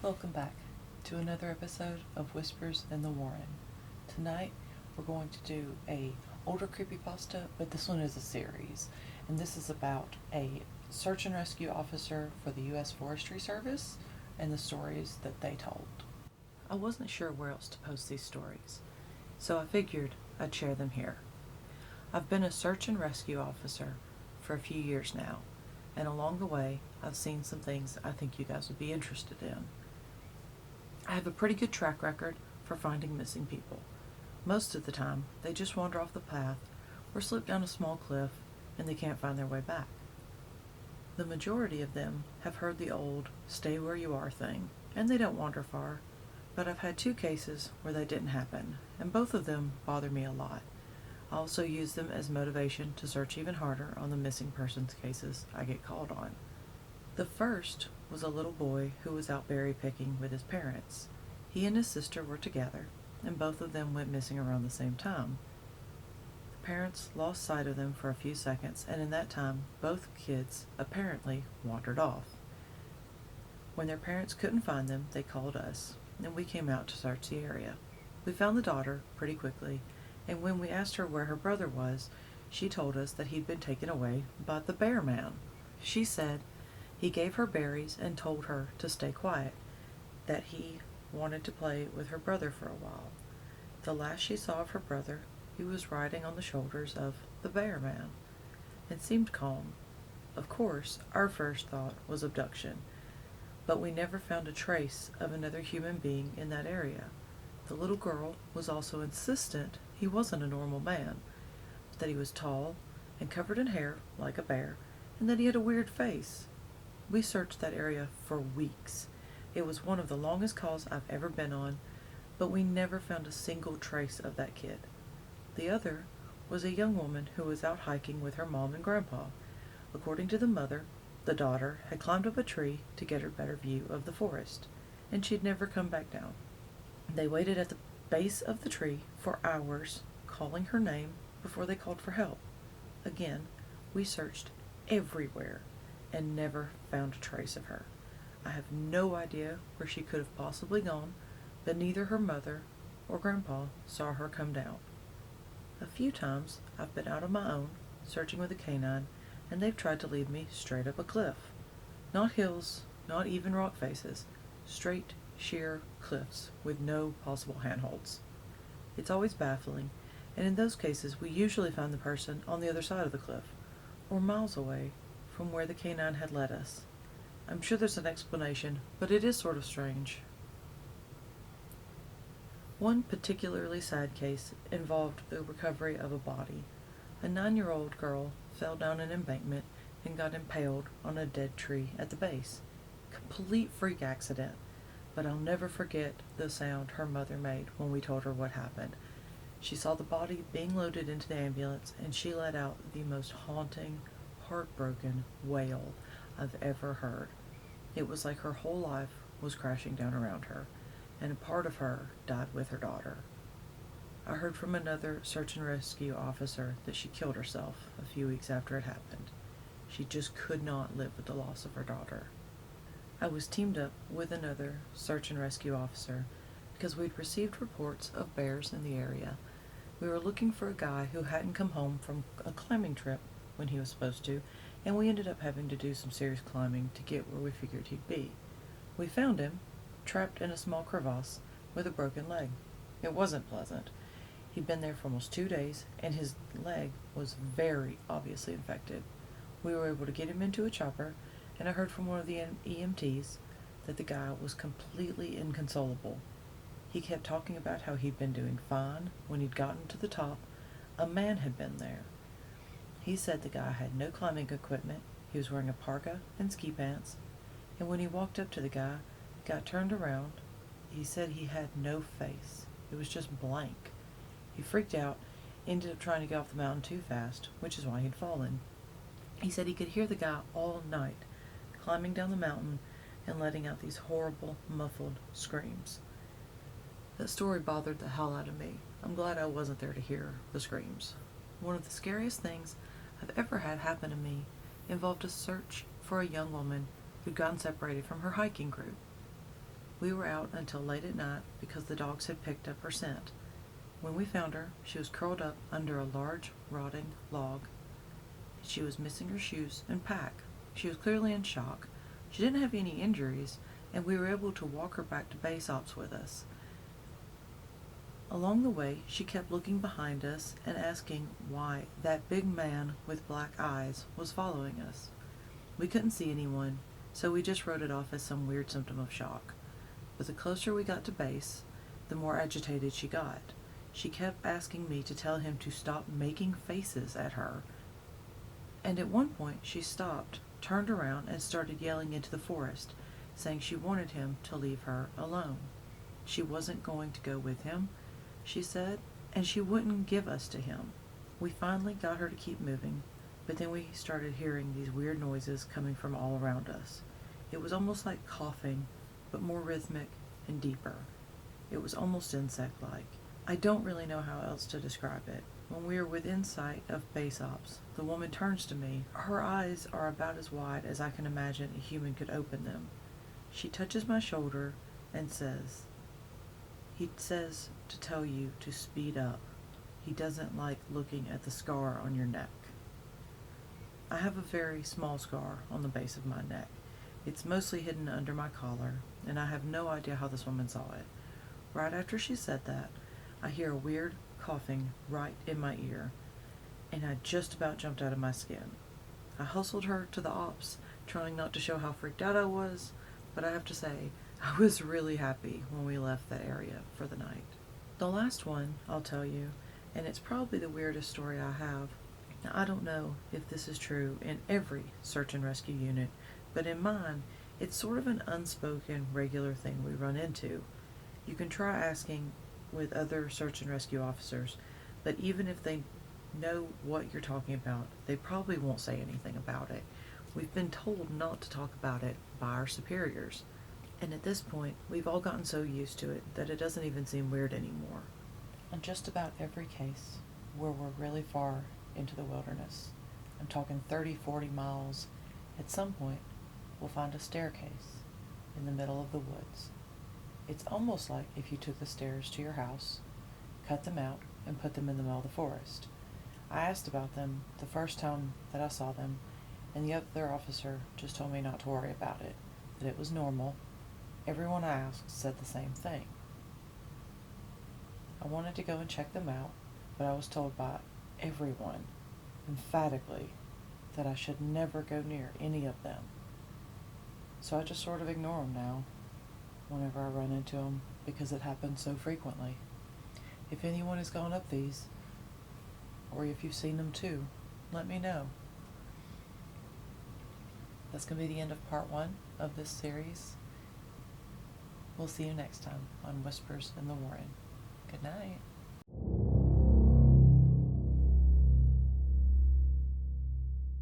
Welcome back to another episode of Whispers in the Warren. Tonight we're going to do a Older Creepypasta, but this one is a series, and this is about a search and rescue officer for the U.S. Forestry Service and the stories that they told. I wasn't sure where else to post these stories, so I figured I'd share them here. I've been a search and rescue officer for a few years now, and along the way I've seen some things I think you guys would be interested in. I have a pretty good track record for finding missing people. Most of the time, they just wander off the path or slip down a small cliff and they can't find their way back. The majority of them have heard the old stay where you are thing, and they don't wander far, but I've had two cases where that didn't happen, and both of them bother me a lot. I also use them as motivation to search even harder on the missing persons cases I get called on. The first was a little boy who was out berry picking with his parents. He and his sister were together, and both of them went missing around the same time. The parents lost sight of them for a few seconds, and in that time, both kids apparently wandered off. When their parents couldn't find them, they called us, and we came out to search the area. We found the daughter pretty quickly, and when we asked her where her brother was, she told us that he'd been taken away by the bear man. She said he gave her berries and told her to stay quiet, that he wanted to play with her brother for a while. The last she saw of her brother, he was riding on the shoulders of the bear man and seemed calm. Of course, our first thought was abduction, but we never found a trace of another human being in that area. The little girl was also insistent he wasn't a normal man, that he was tall and covered in hair like a bear, and that he had a weird face. We searched that area for weeks. It was one of the longest calls I've ever been on, but we never found a single trace of that kid. The other was a young woman who was out hiking with her mom and grandpa. According to the mother, the daughter had climbed up a tree to get a better view of the forest, and she'd never come back down. They waited at the base of the tree for hours, calling her name before they called for help. Again, we searched everywhere and never found a trace of her. I have no idea where she could have possibly gone, but neither her mother or grandpa saw her come down. A few times I've been out on my own, searching with a canine, and they've tried to lead me straight up a cliff. Not hills, not even rock faces, straight, sheer cliffs with no possible handholds. It's always baffling, and in those cases we usually find the person on the other side of the cliff, or miles away from where the canine had led us. I'm sure there's an explanation, but it is sort of strange. One particularly sad case involved the recovery of a body. A 9-year-old girl fell down an embankment and got impaled on a dead tree at the base. Complete freak accident, but I'll never forget the sound her mother made when we told her what happened. She saw the body being loaded into the ambulance, and she let out the most haunting, heartbroken wail I've ever heard. It was like her whole life was crashing down around her, and a part of her died with her daughter. I heard from another search and rescue officer that she killed herself a few weeks after it happened. She just could not live with the loss of her daughter. I was teamed up with another search and rescue officer because we'd received reports of bears in the area. We were looking for a guy who hadn't come home from a climbing trip when he was supposed to, and we ended up having to do some serious climbing to get where we figured he'd be. We found him, trapped in a small crevasse with a broken leg. It wasn't pleasant. He'd been there for almost 2 days, and his leg was very obviously infected. We were able to get him into a chopper, and I heard from one of the EMTs that the guy was completely inconsolable. He kept talking about how he'd been doing fine when he'd gotten to the top. A man had been there. He said the guy had no climbing equipment, he was wearing a parka and ski pants, and when he walked up to the guy, got turned around, he said he had no face. It was just blank. He freaked out, ended up trying to get off the mountain too fast, which is why he'd fallen. He said he could hear the guy all night, climbing down the mountain and letting out these horrible, muffled screams. That story bothered the hell out of me. I'm glad I wasn't there to hear the screams. One of the scariest things I've ever had happen to me involved a search for a young woman who'd gotten separated from her hiking group. We were out until late at night because the dogs had picked up her scent. When we found her, she was curled up under a large, rotting log. She was missing her shoes and pack. She was clearly in shock. She didn't have any injuries, and we were able to walk her back to base ops with us. Along the way, she kept looking behind us and asking why that big man with black eyes was following us. We couldn't see anyone, so we just wrote it off as some weird symptom of shock. But the closer we got to base, the more agitated she got. She kept asking me to tell him to stop making faces at her. And at one point, she stopped, turned around, and started yelling into the forest, saying she wanted him to leave her alone. She wasn't going to go with him, she said, and she wouldn't give us to him. We finally got her to keep moving, but then we started hearing these weird noises coming from all around us. It was almost like coughing, but more rhythmic and deeper. It was almost insect-like. I don't really know how else to describe it. When we are within sight of base ops, the woman turns to me. Her eyes are about as wide as I can imagine a human could open them. She touches my shoulder and says, "He says to tell you to speed up. He doesn't like looking at the scar on your neck." I have a very small scar on the base of my neck. It's mostly hidden under my collar, and I have no idea how this woman saw it. Right after she said that, I hear a weird coughing right in my ear, and I just about jumped out of my skin. I hustled her to the ops, trying not to show how freaked out I was, but I have to say, I was really happy when we left that area for the night. The last one I'll tell you, and it's probably the weirdest story I have. Now, I don't know if this is true in every search and rescue unit, but in mine, it's sort of an unspoken, regular thing we run into. You can try asking with other search and rescue officers, but even if they know what you're talking about, they probably won't say anything about it. We've been told not to talk about it by our superiors, and at this point, we've all gotten so used to it that it doesn't even seem weird anymore. On just about every case where we're really far into the wilderness, I'm talking 30, 40 miles, at some point, we'll find a staircase in the middle of the woods. It's almost like if you took the stairs to your house, cut them out, and put them in the middle of the forest. I asked about them the first time that I saw them, and the other officer just told me not to worry about it, that it was normal. Everyone I asked said the same thing. I wanted to go and check them out, but I was told by everyone, emphatically, that I should never go near any of them. So I just sort of ignore them now, whenever I run into them, because it happens so frequently. If anyone has gone up these, or if you've seen them too, let me know. That's going to be the end of part 1 of this series. We'll see you next time on Whispers in the Warren. Good night.